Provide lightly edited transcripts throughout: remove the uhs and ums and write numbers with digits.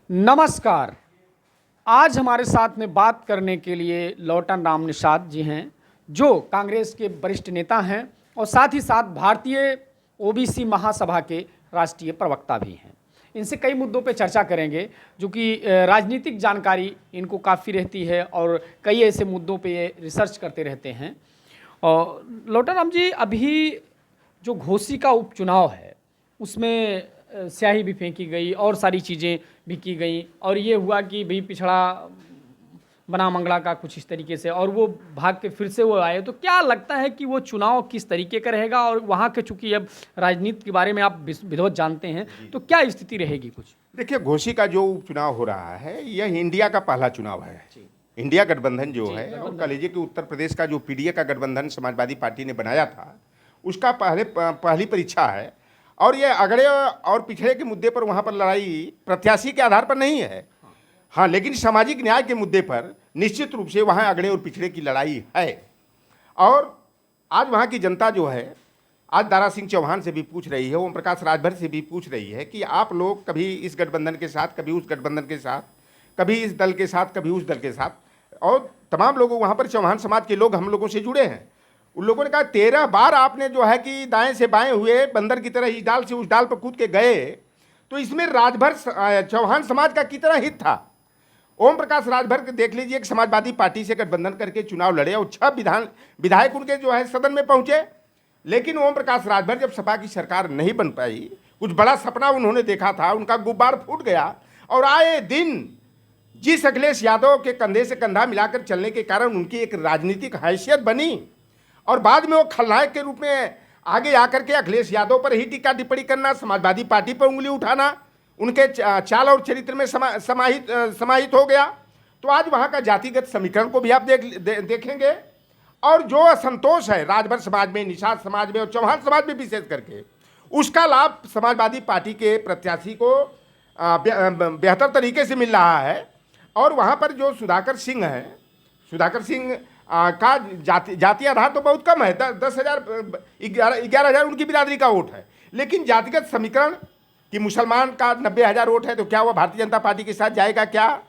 नमस्कार। आज हमारे साथ में बात करने के लिए लौटन राम निषाद जी हैं, जो कांग्रेस के वरिष्ठ नेता हैं और साथ ही साथ भारतीय ओबीसी महासभा के राष्ट्रीय प्रवक्ता भी हैं। इनसे कई मुद्दों पे चर्चा करेंगे, जो कि राजनीतिक जानकारी इनको काफ़ी रहती है और कई ऐसे मुद्दों पे ये रिसर्च करते रहते हैं। और लौटन राम जी, अभी जो घोसी का उपचुनाव है उसमें स्याही भी फेंकी गई और सारी चीज़ें भी की गई, और ये हुआ कि भाई पिछड़ा बना मंगला का कुछ इस तरीके से, और वो भाग के फिर से वो आए। तो क्या लगता है कि वो चुनाव किस तरीके का रहेगा, और वहाँ के चूंकि अब राजनीति के बारे में आप विधिवत जानते हैं, तो क्या स्थिति रहेगी कुछ? देखिए, घोसी का जो उपचुनाव हो रहा है यह इंडिया का पहला चुनाव है। इंडिया गठबंधन जो है, और कह लीजिए कि उत्तर प्रदेश का जो पीडीए का गठबंधन समाजवादी पार्टी ने बनाया था, उसका पहली परीक्षा है। और ये अगड़े और पिछड़े के मुद्दे पर वहाँ पर लड़ाई प्रत्याशी के आधार पर नहीं है। हाँ, लेकिन सामाजिक न्याय के मुद्दे पर निश्चित रूप से वहाँ अगड़े और पिछड़े की लड़ाई है। और आज वहाँ की जनता जो है, आज दारा सिंह चौहान से भी पूछ रही है, ओम प्रकाश राजभर से भी पूछ रही है कि आप लोग कभी इस गठबंधन के साथ, कभी उस गठबंधन के साथ, कभी इस दल के साथ, कभी उस दल के साथ। और तमाम लोगों, वहाँ पर चौहान समाज के लोग हम लोगों से जुड़े हैं। उन लोगों ने कहा 13 बार आपने जो है कि दाएं से बाएं हुए बंदर की तरह इस डाल से उस डाल पर कूद के गए, तो इसमें राजभर चौहान समाज का कितना हित था। ओम प्रकाश राजभर के देख लीजिए, एक समाजवादी पार्टी से गठबंधन करके चुनाव लड़े और 6 विधायक उनके जो है सदन में पहुंचे। लेकिन ओम प्रकाश राजभर जब सपा की सरकार नहीं बन पाई, कुछ बड़ा सपना उन्होंने देखा था, उनका गुब्बार फूट गया। और आए दिन जिस अखिलेश यादव के कंधे से कंधा मिलाकर चलने के कारण उनकी एक राजनीतिक हैसियत बनी, और बाद में वो खलनायक के रूप में आगे आकर के अखिलेश यादव पर ही टीका टिप्पणी करना, समाजवादी पार्टी पर उंगली उठाना, उनके चाल और चरित्र में समाहित हो गया। तो आज वहाँ का जातिगत समीकरण को भी आप देखेंगे। और जो असंतोष है राजभर समाज में, निषाद समाज में और चौहान समाज में विशेष करके, उसका लाभ समाजवादी पार्टी के प्रत्याशी को बेहतर तरीके से मिल रहा है। और वहाँ पर जो सुधाकर सिंह हैं, सुधाकर सिंह का जातीय आधार तो बहुत कम है, 10,000 11,000 उनकी बिरादरी का वोट है। लेकिन जातिगत समीकरण कि मुसलमान का 90,000 वोट है, तो क्या वह भारतीय जनता पार्टी के साथ जाएगा? क्या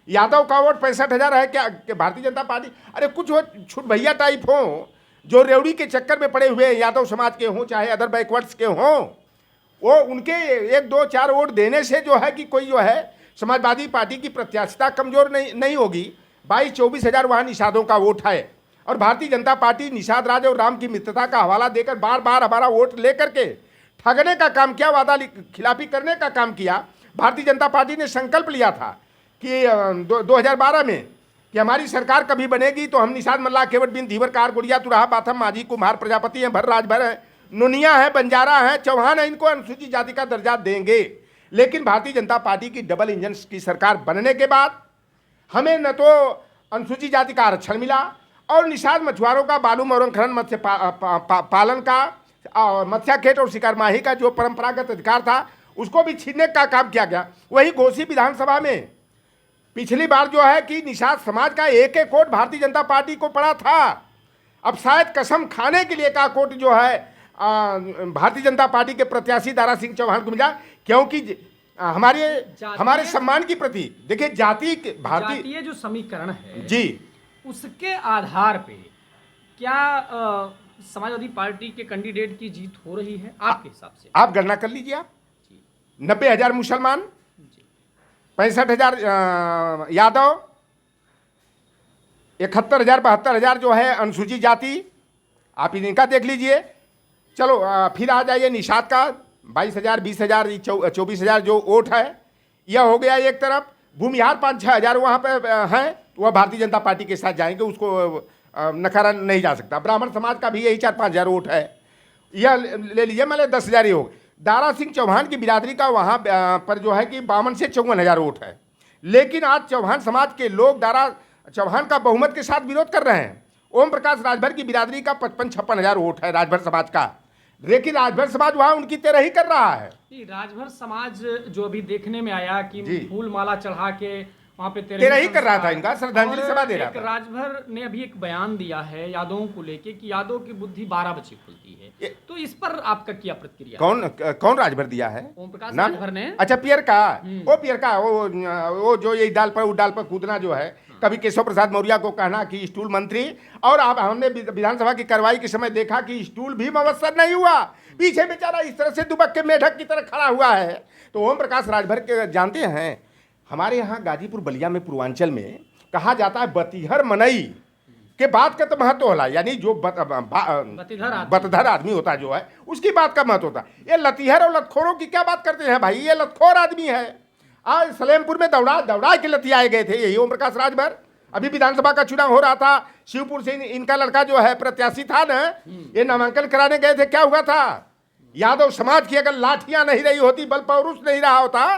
यादव का वोट 65,000 है, क्या भारतीय जनता पार्टी? अरे कुछ वो छुट भैया टाइप हो, जो रेवड़ी के चक्कर में पड़े हुए यादव समाज के हों चाहे अदर बैकवर्ड्स के हों, वो उनके 1, 2, 4 वोट देने से जो है कि कोई जो है समाजवादी पार्टी की प्रत्याशिता कमजोर नहीं होगी। 22-24 हज़ार वहाँ निषादों का वोट है। और भारतीय जनता पार्टी निषाद राज और राम की मित्रता का हवाला देकर बार बार हमारा वोट लेकर के ठगने का काम किया, वादा खिलाफी करने का काम किया। भारतीय जनता पार्टी ने संकल्प लिया था कि 2012 में कि हमारी सरकार कभी बनेगी तो हम निषाद मल्ला, केवट बिन, धीवर कार, गुड़िया, तुराहा, बाथम, माझी, कुम्हार, प्रजापति हैं, भर राजभर हैं, नुनिया है, बंजारा है, चौहान है, इनको अनुसूचित जाति का दर्जा देंगे। लेकिन भारतीय जनता पार्टी की डबल इंजन की सरकार बनने के बाद हमें न तो अनुसूचित जाति का आरक्षण मिला, और निषाद मछुआरों का बालू मौरंग खनन, मत्स्य पालन का, मत्स्या खेत और शिकार माही का जो परंपरागत अधिकार था, उसको भी छीनने का काम किया गया। वही घोसी विधानसभा में पिछली बार जो है कि निषाद समाज का एक वोट भारतीय जनता पार्टी को पड़ा था। अब शायद कसम खाने के लिए का वोट जो है भारतीय जनता पार्टी के प्रत्याशी दारा सिंह चौहान को मिला, क्योंकि हमारे सम्मान की प्रति देखिए जातीय जो समीकरण है जी, उसके आधार पे क्या समाजवादी पार्टी के कैंडिडेट की जीत हो रही है आपके हिसाब से? आप गणना कर लीजिए। आप 90,000 मुसलमान, 65,000 यादव, 71,000 72,000 जो है अनुसूचित जाति, आप इनका देख लीजिए। चलो फिर आ जाइए निषाद का 22,000 20,000 24,000 जो वोट है, यह हो गया एक तरफ। भूमिहार 5-6 हज़ार वहाँ पर हैं, वह भारतीय जनता पार्टी के साथ जाएंगे, उसको नकारा नहीं जा सकता। ब्राह्मण समाज का भी यही 4-5 हज़ार वोट है, यह ले लीजिए, मतलब 10,000 ही हो। दारा सिंह चौहान की बिरादरी का वहाँ पर जो है कि 52 से 54,000 वोट है। लेकिन आज चौहान समाज के लोग दारा चौहान का बहुमत के साथ विरोध कर रहे हैं। ओम प्रकाश राजभर की बिरादरी का 55-56 हज़ार वोट है राजभर समाज का, लेकिन राजभर समाज वहाँ उनकी तरह ही कर रहा है। राजभर समाज जो अभी देखने में आया कि फूल माला चढ़ा के वहाँ पे तेरा ही कर रहा था, इनका श्रद्धांजलि और सभा दे रहा एक था। राजभर ने अभी एक बयान दिया है यादवों को लेके कि यादव की बुद्धि 12 बजे खुलती है, तो इस पर आपका क्या प्रतिक्रिया? कौन राजभर दिया है? ओम प्रकाश नाम? राजभर ने। अच्छा, पियर का। वो पियर का, वो जो ये डाल पर उस डाल पर कूदना जो है, कभी केशव प्रसाद मौर्य को कहना कि स्टूल मंत्री, और अब हमने विधानसभा की कार्रवाई के समय देखा कि स्टूल भी मवस्सर नहीं हुआ, पीछे बेचारा इस तरह से दुबक के मेढक की तरह खड़ा हुआ है। तो ओम प्रकाश राजभर के जानते हैं, हमारे यहाँ गाजीपुर बलिया में पूर्वांचल में कहा जाता है बतीहर मनई के बात का तो महत्व होला, यानी जो बतधर आदमी होता है जो है उसकी बात का महत्व होता है। ये लतीहर और लतखोरों की क्या बात करते हैं भाई, ये लतखोर आदमी है। आज सलेमपुर में दौड़ा के लतियाए गए थे यही ओम प्रकाश राजभर। अभी विधानसभा का चुनाव हो रहा था, शिवपुर से इनका लड़का जो है प्रत्याशी था ना, ये नामांकन कराने गए थे। क्या हुआ था, यादव समाज की अगर लाठियां नहीं रही होती, बल पौरुष नहीं रहा होता,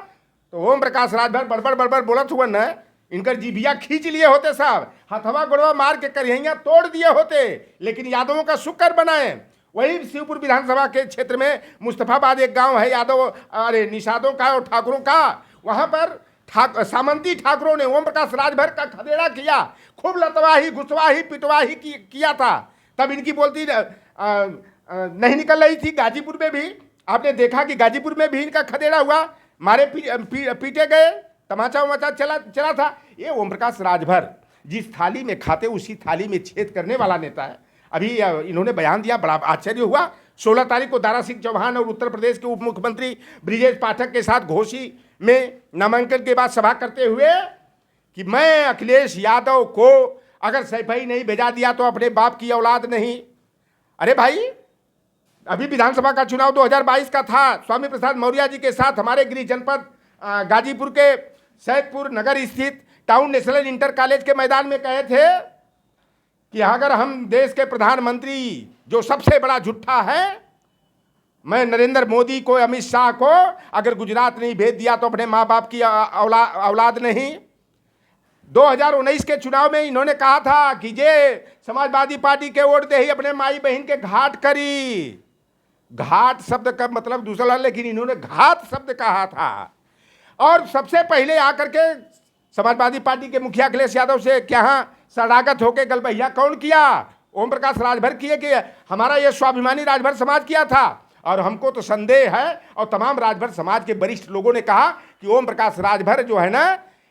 तो ओम प्रकाश राजभर बड़बड़ बोलत हुआ न, इनकर जीभिया खींच लिए होते साहब, हथवा गुड़वा मार के करिया तोड़ दिए होते। लेकिन यादवों का शुक्र बनाए। वही शिवपुर विधानसभा के क्षेत्र में मुस्तफाबाद एक गांव है यादव, अरे निषादों का और ठाकुरों का, वहां पर सामंती ठाकुरों ने ओम प्रकाश राजभर का खदेड़ा किया, खूब लतवाही घुसवाही पिटवाही किया था। तब इनकी बोलती नहीं निकल रही थी। गाजीपुर में भी आपने देखा कि गाजीपुर में भी इनका खदेड़ा हुआ, मारे पीटे गए, तमाचा उमाचा चला था। ये ओम प्रकाश राजभर जिस थाली में खाते उसी थाली में छेद करने वाला नेता है। अभी इन्होंने बयान दिया, बड़ा आश्चर्य हुआ। 16 तारीख को दारा सिंह चौहान और उत्तर प्रदेश के उप मुख्यमंत्री ब्रिजेश पाठक के साथ घोसी में नामांकन के बाद सभा करते हुए कि मैं अखिलेश यादव को अगर सैफई नहीं भेजा दिया तो अपने बाप की औलाद नहीं। अरे भाई, अभी विधानसभा का चुनाव 2022 का था। स्वामी प्रसाद मौर्य जी के साथ हमारे गृह जनपद गाजीपुर के सैदपुर नगर स्थित टाउन नेशनल इंटर कॉलेज के मैदान में कहे थे कि अगर हम देश के प्रधानमंत्री जो सबसे बड़ा झूठा है, मैं नरेंद्र मोदी को, अमित शाह को अगर गुजरात नहीं भेज दिया तो अपने माँ बाप की औलाद नहीं। 2019 के चुनाव में इन्होंने कहा था कि जे समाजवादी पार्टी के वोट दे ही अपने माई बहन के घाट करी। घाट शब्द का मतलब दूसरा, लेकिन इन्होंने घात शब्द कहा था। और सबसे पहले आकर के समाजवादी पार्टी के मुखिया अखिलेश यादव से क्या शरणागत होकर गलबहिया कौन किया? ओम प्रकाश राजभर किए कि हमारा ये स्वाभिमानी राजभर समाज किया था। और हमको तो संदेह है, और तमाम राजभर समाज के वरिष्ठ लोगों ने कहा कि ओम प्रकाश राजभर जो है ना,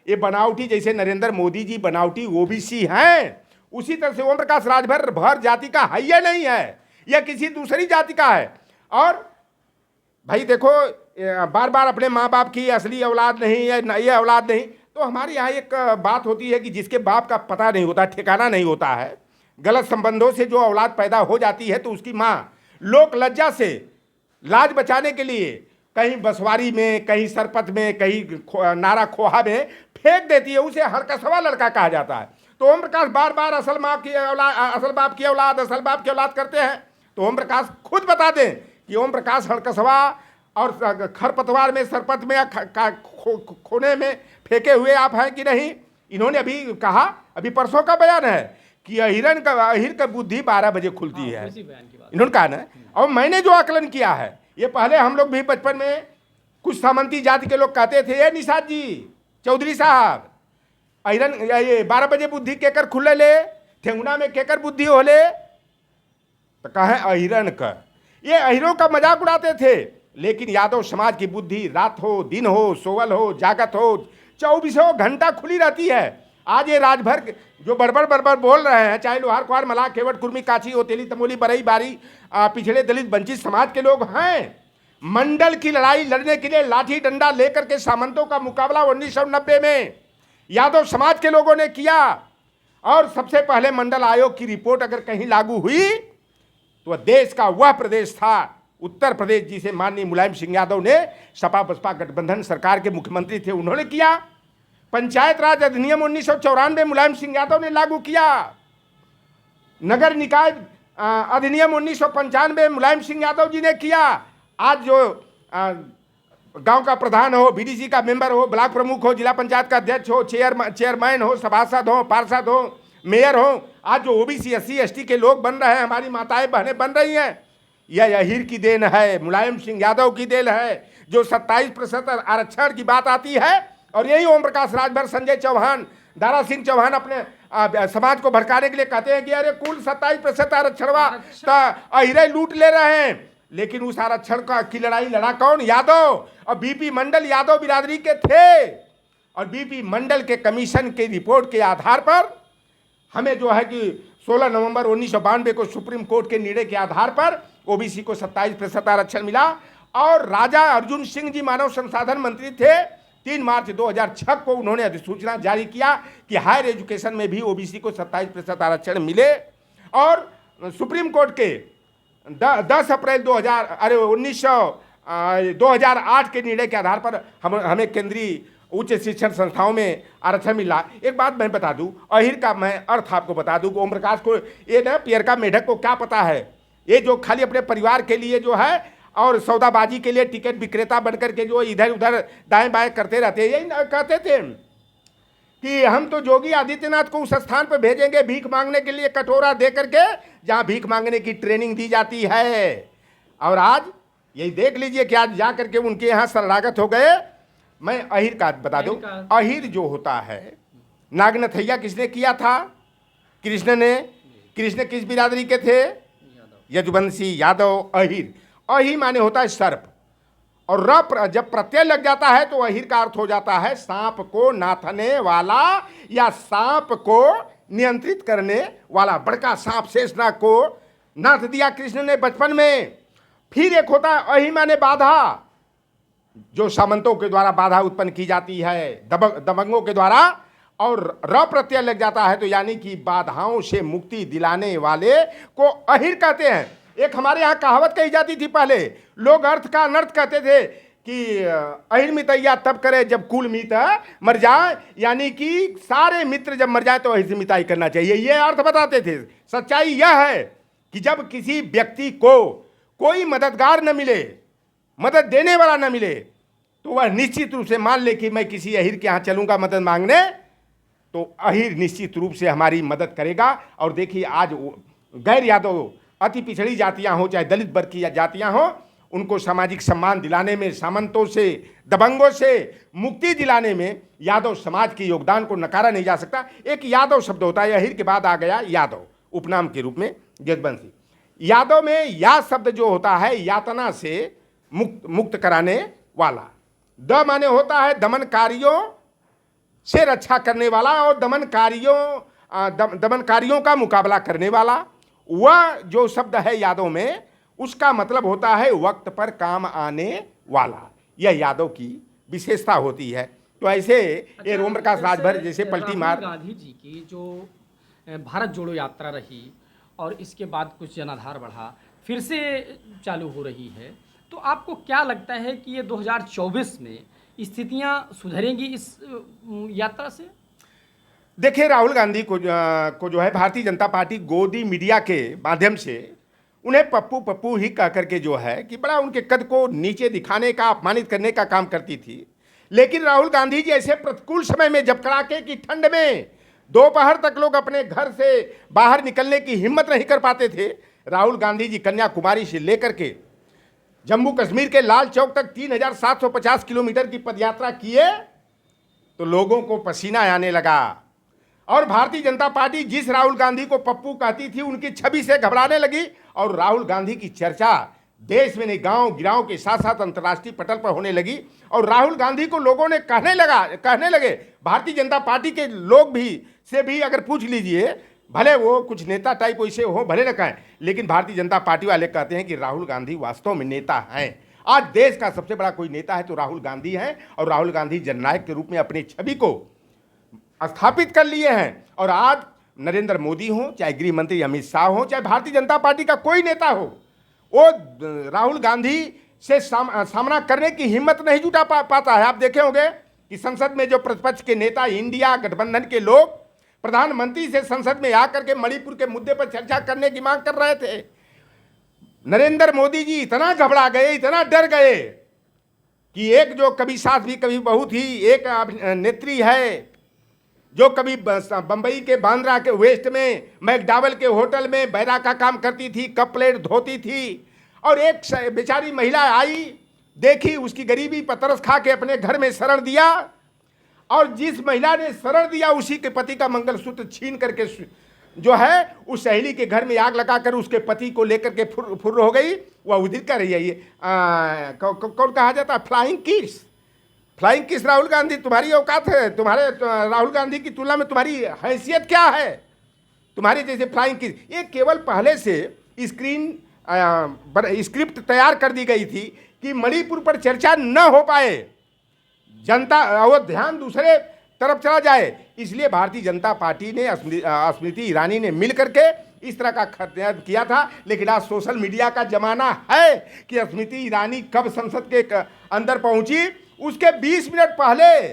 ये बनावटी, जैसे नरेंद्र मोदी जी बनावटी ओबीसी हैं, उसी तरह से ओम प्रकाश राजभर भर जाति का है या नहीं है, यह किसी दूसरी जाति का है। और भाई देखो, बार बार अपने माँ बाप की असली औलाद नहीं है, ये औलाद नहीं। तो हमारे यहाँ एक बात होती है कि जिसके बाप का पता नहीं होता, ठिकाना नहीं होता है, गलत संबंधों से जो औलाद पैदा हो जाती है, तो उसकी माँ लोक लज्जा से लाज बचाने के लिए कहीं बसवारी में, कहीं सरपत में, कहीं नारा खोहा में फेंक देती है। उसे हरकसवा लड़का कहा जाता है। तो ओम प्रकाश बार बार असल बाप की औलाद करते हैं। तो ओम प्रकाश खुद बता दें कि ओम प्रकाश हरकसवा और खरपतवार में, सरपत में या खोने में फेंके हुए आप हैं कि नहीं। इन्होंने अभी कहा, अभी परसों का बयान है कि अहिर का बुद्धि 12 बजे खुलती है, इन्होंने कहा ना। और मैंने जो आकलन किया है, ये पहले हम लोग भी बचपन में कुछ सामंती जाति के लोग कहते थे, ये निषाद जी चौधरी साहब, अहिरन ये 12 बजे बुद्धि केकर खुले ले, ठेंगुना में केकर बुद्धि होले, तो कहें अहिरन का। ये अहिरों का मजाक उड़ाते थे। लेकिन यादव समाज की बुद्धि रात हो, दिन हो, सोवल हो, जागत हो, 24 घंटा खुली रहती है। आज ये राजभर जो बड़बड़ बोल रहे हैं, चाहे लोहार कुहार मलाह केवट कुर्मी काची ओतेली तमोली बरई बारी पिछड़े दलित वंचित समाज के लोग हैं, मंडल की लड़ाई लड़ने के लिए लाठी डंडा लेकर के सामंतों का मुकाबला 1990 में यादव समाज के लोगों ने किया। और सबसे पहले मंडल आयोग की रिपोर्ट अगर कहीं लागू हुई तो देश का वह प्रदेश था उत्तर प्रदेश, जिसे माननीय मुलायम सिंह यादव ने, सपा बसपा गठबंधन सरकार के मुख्यमंत्री थे, उन्होंने किया। पंचायत राज अधिनियम 1994 मुलायम सिंह यादव ने लागू किया। नगर निकाय अधिनियम 1995 मुलायम सिंह यादव जी ने किया। आज जो गांव का प्रधान हो, बीडीसी का मेंबर हो, ब्लॉक प्रमुख हो, जिला पंचायत का अध्यक्ष हो, चेयरमैन हो, सभासद हो, पार्षद हो, मेयर हो, आज जो ओबीसी SC ST के लोग बन रहे हैं, हमारी माताएं बहनें बन रही हैं, यह अहिर की देन है, मुलायम सिंह यादव की देन है। जो 27% आरक्षण की बात आती है, और यही ओम प्रकाश राजभर, संजय चौहान, दारा सिंह चौहान अपने समाज को भड़काने के लिए कहते हैं कि अरे कुल 27% आरक्षणवा अहिरे लूट ले रहे हैं। लेकिन उस आरक्षण की लड़ाई लड़ा कौन? यादव। और बीपी मंडल यादव बिरादरी के थे, और बीपी मंडल के कमीशन की रिपोर्ट के आधार पर हमें जो है कि 16 नवंबर 1992 को सुप्रीम कोर्ट के निर्णय के आधार पर ओबीसी को 27% आरक्षण मिला। और राजा अर्जुन सिंह जी मानव संसाधन मंत्री थे, 3 मार्च 2006 को उन्होंने अधिसूचना जारी किया कि हायर एजुकेशन में भी ओबीसी को 27% आरक्षण मिले। और सुप्रीम कोर्ट के 10 अप्रैल 2008 के निर्णय के आधार पर हमें केंद्रीय उच्च शिक्षण संस्थाओं में आरक्षण मिला। एक बात मैं बता दूं, अहिर का मैं अर्थ आपको बता दूं, ओम प्रकाश को ये ना पियरका मेढक को क्या पता है, ये जो खाली अपने परिवार के लिए जो है और सौदाबाजी के लिए टिकट विक्रेता बनकर के जो इधर उधर दाएं बाएं करते रहते हैं। यही कहते थे कि हम तो योगी आदित्यनाथ को उस स्थान पर भेजेंगे भीख मांगने के लिए, कटोरा दे करके, जहां भीख मांगने की ट्रेनिंग दी जाती है। और आज यही देख लीजिए कि आज जा करके उनके यहाँ शरणागत हो गए। मैं अहिर का बता दूं, अहिर जो होता है, नागनथैया किसने किया था? कृष्ण ने। कृष्ण किस बिरादरी के थे? यदुवंशी, यादव, अहिर। अहि माने होता है सर्प, और र जब प्रत्यय लग जाता है तो अहिर का अर्थ हो जाता है सांप को नाथने वाला या सांप को नियंत्रित करने वाला। बड़का सांप शेषनाग को नाथ दिया कृष्ण ने बचपन में। फिर एक होता है अहि माने बाधा, जो सामंतों के द्वारा बाधा उत्पन्न की जाती है, दबंगों के द्वारा। और र प्रत्यय लग जाता है तो यानी कि बाधाओं से मुक्ति दिलाने वाले को अहिर कहते हैं। एक हमारे यहाँ कहावत कही जाती थी पहले, लोग अर्थ का अनर्थ कहते थे कि अहिर मितैया तब करे जब कुल मित मर जाए, यानी कि सारे मित्र जब मर जाए तो अहिर से मिताई करना चाहिए, ये अर्थ बताते थे। सच्चाई यह है कि जब किसी व्यक्ति को कोई मददगार न मिले, मदद देने वाला न मिले, तो वह निश्चित रूप से मान ले कि मैं किसी अहिर के यहाँ चलूंगा मदद मांगने, तो अहिर निश्चित रूप से हमारी मदद करेगा। और देखिए आज गैर यादव अति पिछड़ी जातियां हो, चाहे दलित वर्ग की जातियां हो, उनको सामाजिक सम्मान दिलाने में, सामंतों से, दबंगों से मुक्ति दिलाने में यादव समाज के योगदान को नकारा नहीं जा सकता। एक यादव शब्द होता है, अहिर के बाद आ गया यादव उपनाम के रूप में यदुवंशी। यादव में या शब्द जो होता है यातना से मुक्त कराने वाला। द माने होता है दमनकारियों से रक्षा करने वाला और दमनकारियों का मुकाबला करने वाला। वह जो शब्द है यादव में, उसका मतलब होता है वक्त पर काम आने वाला। यह यादव की विशेषता होती है। तो ऐसे ये ओम प्रकाश राजभर जैसे पलटी मार। गांधी जी की जो भारत जोड़ो यात्रा रही और इसके बाद कुछ जनाधार बढ़ा, फिर से चालू हो रही है, तो आपको क्या लगता है कि ये 2024 में स्थितियां सुधरेंगी इस यात्रा से? देखिए, राहुल गांधी को जो है भारतीय जनता पार्टी गोदी मीडिया के माध्यम से उन्हें पप्पू पप्पू ही कह करके जो है कि बड़ा उनके कद को नीचे दिखाने का, अपमानित करने का काम करती थी। लेकिन राहुल गांधी जी ऐसे प्रतिकूल समय में, जब कड़ाके की ठंड में दोपहर तक लोग अपने घर से बाहर निकलने की हिम्मत नहीं कर पाते थे, राहुल गांधी जी कन्याकुमारी से लेकर के जम्मू कश्मीर के लाल चौक तक 3750 किलोमीटर की पदयात्रा किए, तो लोगों को पसीना आने लगा। और भारतीय जनता पार्टी जिस राहुल गांधी को पप्पू कहती थी, उनकी छवि से घबराने लगी। और राहुल गांधी की चर्चा देश में नहीं, गांव गिराव के साथ साथ अंतर्राष्ट्रीय पटल पर होने लगी। और राहुल गांधी को लोगों ने कहने लगे, भारतीय जनता पार्टी के लोग भी अगर पूछ लीजिए, भले वो कुछ नेता टाइप वैसे हो, भले न कहें, लेकिन भारतीय जनता पार्टी वाले कहते हैं कि राहुल गांधी वास्तव में नेता हैं। आज देश का सबसे बड़ा कोई नेता है तो राहुल गांधी हैं। और राहुल गांधी जननायक के रूप में अपनी छवि को स्थापित कर लिए हैं। और आज नरेंद्र मोदी हो, चाहे गृह मंत्री अमित शाह हो, चाहे भारतीय जनता पार्टी का कोई नेता हो, वो राहुल गांधी से सामना करने की हिम्मत नहीं जुटा पाता है। आप देखे होंगे कि संसद में जो प्रतिपक्ष के नेता, इंडिया गठबंधन के लोग, प्रधानमंत्री से संसद में आकर के मणिपुर के मुद्दे पर चर्चा करने की मांग कर रहे थे। नरेंद्र मोदी जी इतना घबरा गए, इतना डर गए कि एक जो कभी सास भी कभी बहू थी, एक नेत्री है जो कभी बंबई के बांद्रा के वेस्ट में मैकडॉवेल के होटल में बैरा का काम करती थी, कप प्लेट धोती थी, और एक बेचारी महिला आई, देखी, उसकी गरीबी पर तरस खा के अपने घर में शरण दिया। और जिस महिला ने शरण दिया उसी के पति का मंगलसूत्र छीन करके जो है उस सहेली के घर में आग लगाकर उसके पति को लेकर के फुर्र हो गई, वह उदित कर रही है। ये कौन कहा जाता है? Flying kiss. Flying kiss Rahul Gandhi, तुम्हारी औकात है? तुम्हारे राहुल गांधी की तुलना में तुम्हारी हैसियत क्या है? तुम्हारे जैसे फ्लाइंग किस, ये केवल पहले से स्क्रिप्ट तैयार कर दी गई थी कि मणिपुर पर चर्चा न हो पाए, जनता और ध्यान दूसरे तरफ चला जाए। इसलिए भारतीय जनता पार्टी ने स्मृति ईरानी ने मिल करके इस तरह का खतयान किया था। लेकिन आज सोशल मीडिया का जमाना है कि स्मृति ईरानी कब संसद के अंदर पहुंची, उसके 20 मिनट पहले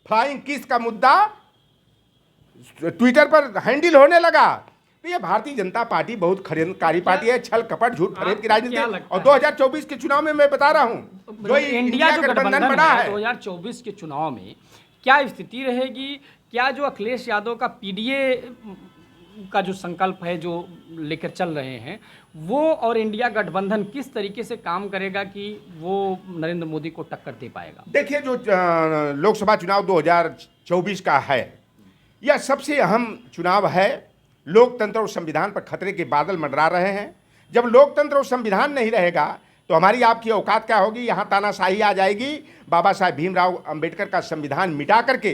फ्लाइंग किस का मुद्दा ट्विटर पर हैंडल होने लगा। तो ये भारतीय जनता पार्टी बहुत खरीदकारी पार्टी है, छल कपट झूठ फरेब की राजनीति। और 2024 के चुनाव में मैं बता रहा हूँ जो इंडिया जो गठबंधन बना है 2024 के चुनाव में क्या स्थिति रहेगी? क्या जो अखिलेश यादव का पीडीए का जो संकल्प है जो लेकर चल रहे हैं वो और इंडिया गठबंधन किस तरीके से काम करेगा कि वो नरेंद्र मोदी को टक्कर दे पाएगा? देखिए, जो लोकसभा चुनाव 2024 का है, यह सबसे अहम चुनाव है। लोकतंत्र और संविधान पर खतरे के बादल मंडरा रहे हैं। जब लोकतंत्र और संविधान नहीं रहेगा तो हमारी आपकी औकात क्या होगी? यहाँ तानाशाही आ जाएगी। बाबा साहेब भीमराव अंबेडकर का संविधान मिटा करके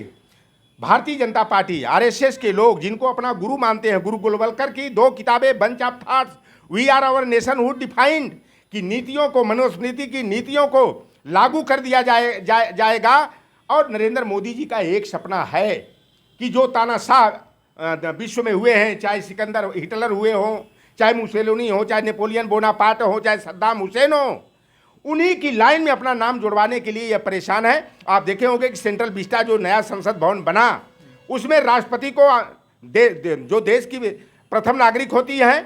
भारतीय जनता पार्टी, आरएसएस के लोग जिनको अपना गुरु मानते हैं, गुरु गोलवलकर की 2 किताबें bunch of thoughts, we are our nationhood defined की नीतियों को, मनुस्मृति की नीतियों को लागू कर दिया जाएगा। और नरेंद्र मोदी जी का एक सपना है कि जो तानाशाह विश्व में हुए हैं, चाहे सिकंदर हिटलर हुए हों, चाहे मुसेलिनी हो, चाहे नेपोलियन बोनापार्ट हो, चाहे सद्दाम हुसैन हो, उन्हीं की लाइन में अपना नाम जुड़वाने के लिए यह परेशान है। आप देखे होंगे कि सेंट्रल विस्टा जो नया संसद भवन बना, उसमें राष्ट्रपति को जो देश की प्रथम नागरिक होती हैं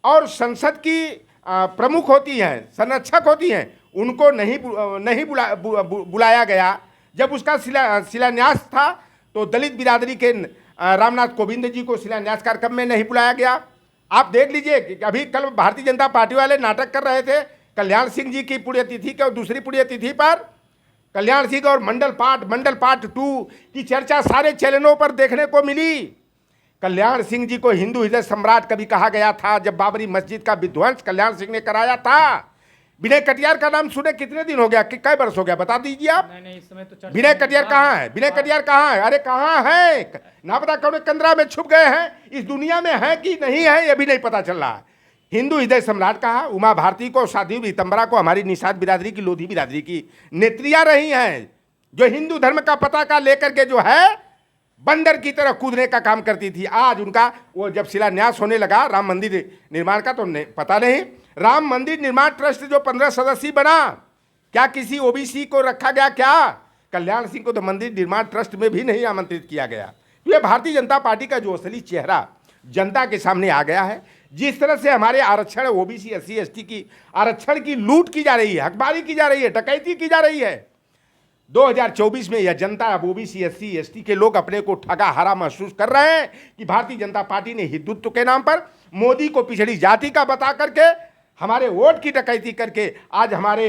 और संसद की प्रमुख होती हैं, संरक्षक होती हैं, उनको नहीं बुलाया गया। जब उसका शिलान्यास था तो दलित बिरादरी के रामनाथ कोविंद जी को शिलान्यास कार्यक्रम में नहीं बुलाया गया। आप देख लीजिए कि अभी कल भारतीय जनता पार्टी वाले नाटक कर रहे थे कल्याण सिंह जी की पुण्यतिथि के और दूसरी पुण्यतिथि पर कल्याण सिंह और मंडल पाठ 2 की चर्चा सारे चैनलों पर देखने को मिली। कल्याण सिंह जी को हिंदू हृदय सम्राट कभी कहा गया था जब बाबरी मस्जिद का विध्वंस कल्याण सिंह ने कराया था। विनय कटियार का नाम सुने कितने दिन हो गया, कई वर्ष हो गया, बता दीजिए आप। नहीं, इस समय तो विनय कटियार कहाँ है? विनय कटियार कहाँ है? अरे कहाँ है? ना पता कौन कंदरा में छुप गए हैं, इस दुनिया में है कि नहीं है ये भी नहीं पता चल रहा है। हिंदू हृदय सम्राट कहा, उमा भारती को, साध्वी पीतम्बरा को, हमारी निषाद बिरादरी की, लोधी बिरादरी की नेत्रियां रही हैं जो हिंदू धर्म का पताका लेकर के जो है बंदर की तरह कूदने का काम करती थी। आज उनका वो जब शिलान्यास होने लगा राम मंदिर निर्माण का तो पता नहीं, राम मंदिर निर्माण ट्रस्ट जो 15 सदस्यीय बना, क्या किसी ओबीसी को रखा गया? क्या कल्याण सिंह को तो मंदिर निर्माण ट्रस्ट में भी नहीं आमंत्रित किया गया। ये भारतीय जनता पार्टी का जो असली चेहरा जनता के सामने आ गया है। जिस तरह से हमारे आरक्षण, ओबीसी, एससी, एसटी की आरक्षण की लूट की जा रही है, हकबारी की जा रही है, डकैती की जा रही है, 2024 में यह जनता, अब ओबीसी, एससी, एसटी के लोग अपने को ठगा हारा महसूस कर रहे हैं कि भारतीय जनता पार्टी ने हिंदुत्व के नाम पर मोदी को पिछड़ी जाति का बता करके हमारे वोट की डकैती करके आज हमारे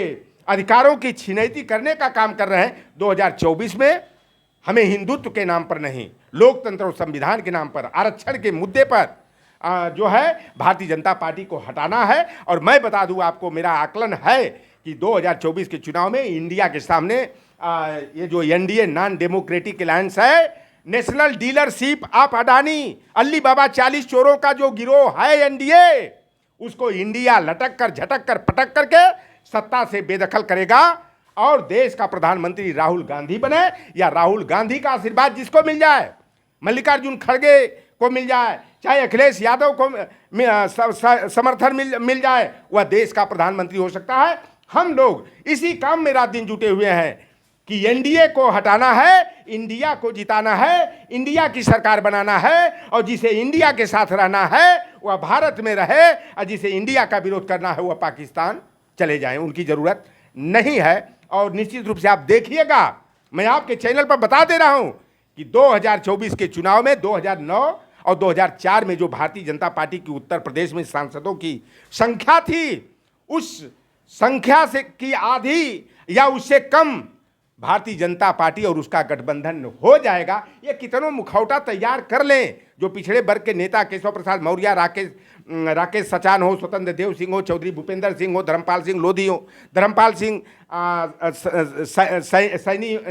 अधिकारों की छिनैती करने का काम कर रहे हैं। 2024 में हमें हिंदुत्व के नाम पर नहीं, लोकतंत्र और संविधान के नाम पर, आरक्षण के मुद्दे पर जो है भारतीय जनता पार्टी को हटाना है। और मैं बता दूं आपको, मेरा आकलन है कि 2024 के चुनाव में इंडिया के सामने ये जो एनडीए नॉन डेमोक्रेटिक अलायंस है, national dealership of Adani, Ali Baba 40 चोरों का जो गिरोह है एनडीए, उसको इंडिया लटक कर, झटक कर, पटक करके सत्ता से बेदखल करेगा और देश का प्रधानमंत्री राहुल गांधी बने या राहुल गांधी का आशीर्वाद जिसको मिल जाए, मल्लिकार्जुन खड़गे को मिल जाए, चाहे अखिलेश यादव को समर्थन मिल जाए, वह देश का प्रधानमंत्री हो सकता है। हम लोग इसी काम में रात दिन जुटे हुए हैं कि एनडीए को हटाना है, इंडिया को जिताना है, इंडिया की सरकार बनाना है और जिसे इंडिया के साथ रहना है वह भारत में रहे और जिसे इंडिया का विरोध करना है वह पाकिस्तान चले जाएं, उनकी ज़रूरत नहीं है। और निश्चित रूप से आप देखिएगा, मैं आपके चैनल पर बता दे रहा हूं कि 2024 के चुनाव में 2009 और 2004 में जो भारतीय जनता पार्टी की उत्तर प्रदेश में सांसदों की संख्या थी, उस संख्या से की आधी या उससे कम भारतीय जनता पार्टी और उसका गठबंधन हो जाएगा। ये कितनों मुखौटा तैयार कर लें, जो पिछड़े वर्ग के नेता केशव प्रसाद मौर्य, राकेश सचान हो, स्वतंत्र देव सिंह हो, चौधरी भूपेंद्र सिंह हो, धर्मपाल सिंह लोधी हो, धर्मपाल सिंह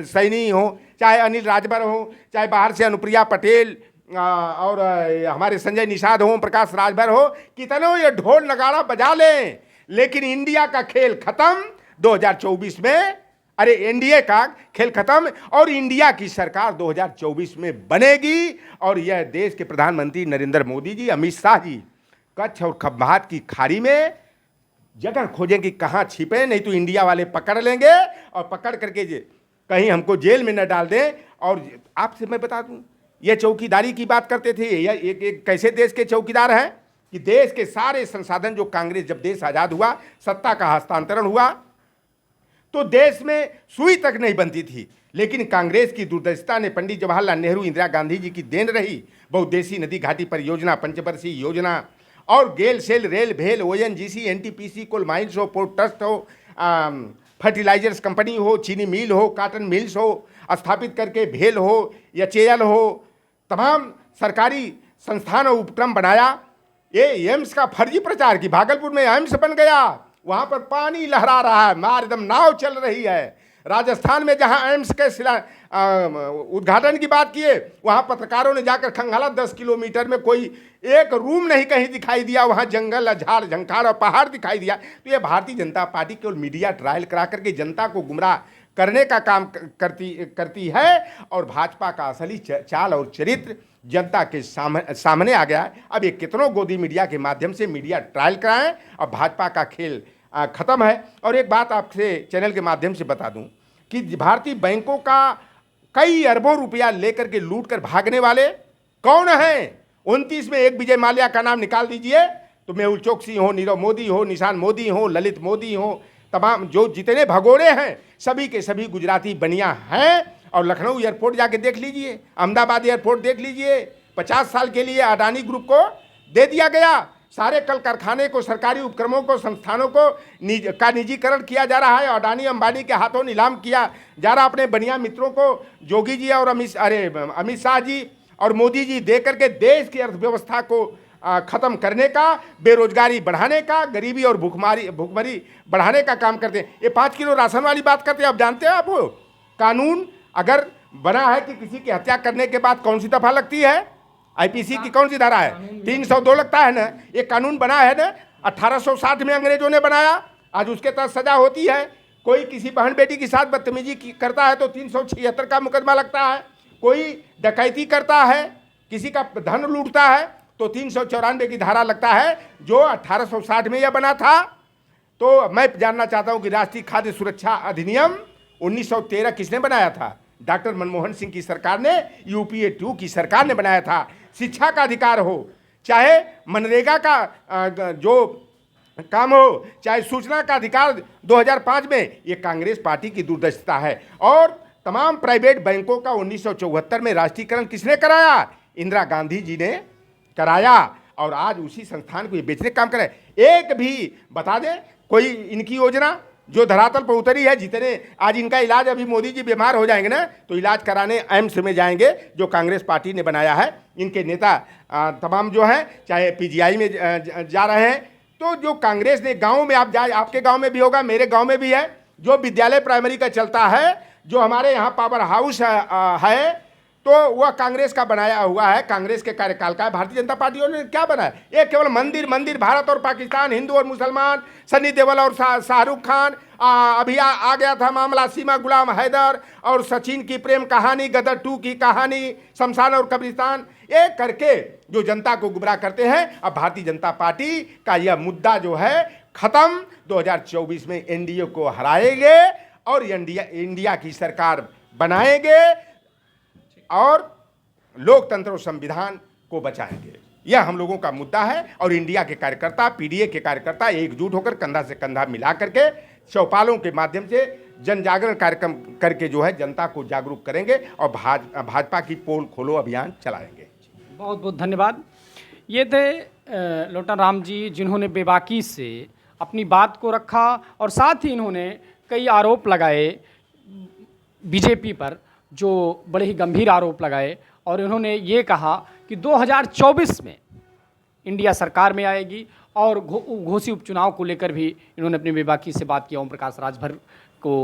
सैनी हो, चाहे अनिल राजभर हो, चाहे बाहर से अनुप्रिया पटेल और हमारे संजय निषाद हो, प्रकाश राजभर हो, कितनों ये ढोल नगाड़ा बजा लें, लेकिन इंडिया का खेल खत्म 2024 में। अरे एनडीए का खेल खत्म और इंडिया की सरकार 2024 में बनेगी। और यह देश के प्रधानमंत्री नरेंद्र मोदी जी, अमित शाह जी कच्छ और खब्बात की खाड़ी में जगह खोजेंगे कहाँ छिपे, नहीं तो इंडिया वाले पकड़ लेंगे और पकड़ करके कहीं हमको जेल में न डाल दें। और आपसे मैं बता दूं, ये चौकीदारी की बात करते थे, यह एक कैसे देश के चौकीदार हैं कि देश के सारे संसाधन, जो कांग्रेस जब देश आज़ाद हुआ, सत्ता का हस्तांतरण हुआ, तो देश में सुई तक नहीं बनती थी, लेकिन कांग्रेस की दूरदर्शिता ने पंडित जवाहरलाल नेहरू, इंदिरा गांधी जी की देन रही। बहुउद्देशीय नदी घाटी परियोजना, पंचवर्षीय योजना और गेल सेल, रेल, भेल, ओएनजीसी, एनटीपीसी, कोल माइंस हो, पोर्ट ट्रस्ट हो, फर्टिलाइजर्स कंपनी हो, चीनी मिल हो, कॉटन मिल्स हो स्थापित करके, भेल हो या चेयल हो, तमाम सरकारी संस्थान और उपक्रम बनाया। ये एम्स का फर्जी प्रचार की, भागलपुर में एम्स बन गया, वहाँ पर पानी लहरा रहा है, मार एकदम नाव चल रही है। राजस्थान में जहाँ एम्स के उद्घाटन की बात किए, वहाँ पत्रकारों ने जाकर खंगाला, 10 किलोमीटर में कोई एक रूम नहीं कहीं दिखाई दिया, वहाँ जंगल, झाड़ झंखाड़ और पहाड़ दिखाई दिया। तो ये भारतीय जनता पार्टी केवल मीडिया ट्रायल करा करके जनता को गुमराह करने का काम करती है। और भाजपा का असली चाल और चरित्र जनता के सामने आ गया है। अब ये कितनों गोदी मीडिया के माध्यम से मीडिया ट्रायल कराएं और भाजपा का खेल ख़त्म है। और एक बात आपसे चैनल के माध्यम से बता दूं कि भारतीय बैंकों का कई अरबों रुपया लेकर के लूट कर भागने वाले कौन हैं? 29 में एक विजय माल्या का नाम निकाल दीजिए तो मेहुल चोकसी हो, नीरव मोदी हो, निशान मोदी हो, ललित मोदी हो, तमाम जो जितने भगोड़े हैं सभी के सभी गुजराती बनिया हैं। और लखनऊ एयरपोर्ट जाके देख लीजिए, अहमदाबाद एयरपोर्ट देख लीजिए, 50 साल के लिए अडानी ग्रुप को दे दिया गया। सारे कल कारखाने को, सरकारी उपक्रमों को, संस्थानों को निजीकरण किया जा रहा है। अडानी अंबानी के हाथों नीलाम किया जा रहा। अपने बनिया मित्रों को जोगी जी और अमित शाह जी और मोदी जी दे करके देश की अर्थव्यवस्था को ख़त्म करने का, बेरोजगारी बढ़ाने का, गरीबी और भूखमरी बढ़ाने का काम करते हैं। ये 5 किलो राशन वाली बात करते हैं। आप जानते हैं, आप कानून अगर बना है कि किसी की हत्या करने के बाद कौन सी दफा लगती है? आईपीसी की कौन सी धारा है? 302 लगता है ना। ये कानून बना है ना 1860 में अंग्रेजों ने बनाया। आज उसके तहत सजा होती है। कोई किसी बहन बेटी के साथ बदतमीजी करता है तो 376 का मुकदमा लगता है। कोई डकैती करता है, किसी का धन लूटता है तो 394 की धारा लगता है, जो 1860 में यह बना था। तो मैं जानना चाहता हूं कि राष्ट्रीय खाद्य सुरक्षा अधिनियम 1913 किसने बनाया था? डॉक्टर मनमोहन सिंह की सरकार ने, यूपीए 2 की सरकार ने बनाया था। शिक्षा का अधिकार हो, चाहे मनरेगा का जो काम हो, चाहे सूचना का अधिकार 2005 में, ये कांग्रेस पार्टी की दूरदर्शिता है। और तमाम प्राइवेट बैंकों का 1974 में राष्ट्रीयकरण किसने कराया? इंदिरा गांधी जी ने कराया। और आज उसी संस्थान को ये बेचने का काम करे। एक भी बता दें कोई इनकी योजना जो धरातल पर उतरी है। जितने आज इनका इलाज, अभी मोदी जी बीमार हो जाएंगे ना तो इलाज कराने एम्स में जाएंगे, जो कांग्रेस पार्टी ने बनाया है। इनके नेता तमाम जो हैं, चाहे पीजीआई में जा रहे हैं। तो जो कांग्रेस ने गाँव में, आप जाए, आपके गाँव में भी होगा, मेरे गाँव में भी है, जो विद्यालय प्राइमरी का चलता है, जो हमारे यहाँ पावर हाउस है, तो वह कांग्रेस का बनाया हुआ है, कांग्रेस के कार्यकाल का है। भारतीय जनता पार्टी ने क्या बनाया? एक केवल मंदिर, भारत और पाकिस्तान, हिंदू और मुसलमान, सनी देओल और शाहरुख खान, अभी आ गया था मामला सीमा गुलाम हैदर और सचिन की प्रेम कहानी, गदर 2 की कहानी, शमशान और कब्रिस्तान, ये करके जो जनता को गुमराह करते हैं। अब भारतीय जनता पार्टी का यह मुद्दा जो है खत्म। 2024 में एनडीए को हराएंगे और इंडिया की सरकार बनाएंगे और लोकतंत्र और संविधान को बचाएंगे। यह हम लोगों का मुद्दा है। और इंडिया के कार्यकर्ता, पीडीए के कार्यकर्ता एकजुट होकर कंधा से कंधा मिला करके चौपालों के माध्यम से जन जागरण कार्यक्रम करके जो है जनता को जागरूक करेंगे और भाजपा की पोल खोलो अभियान चलाएंगे। बहुत बहुत धन्यवाद। ये थे लोटन राम जी, जिन्होंने बेबाकी से अपनी बात को रखा और साथ ही इन्होंने कई आरोप लगाए बीजेपी पर जो बड़े ही गंभीर आरोप लगाए और इन्होंने ये कहा कि 2024 में इंडिया सरकार में आएगी और घोसी उपचुनाव को लेकर भी इन्होंने अपनी बेबाकी से बात किया। ओम प्रकाश राजभर को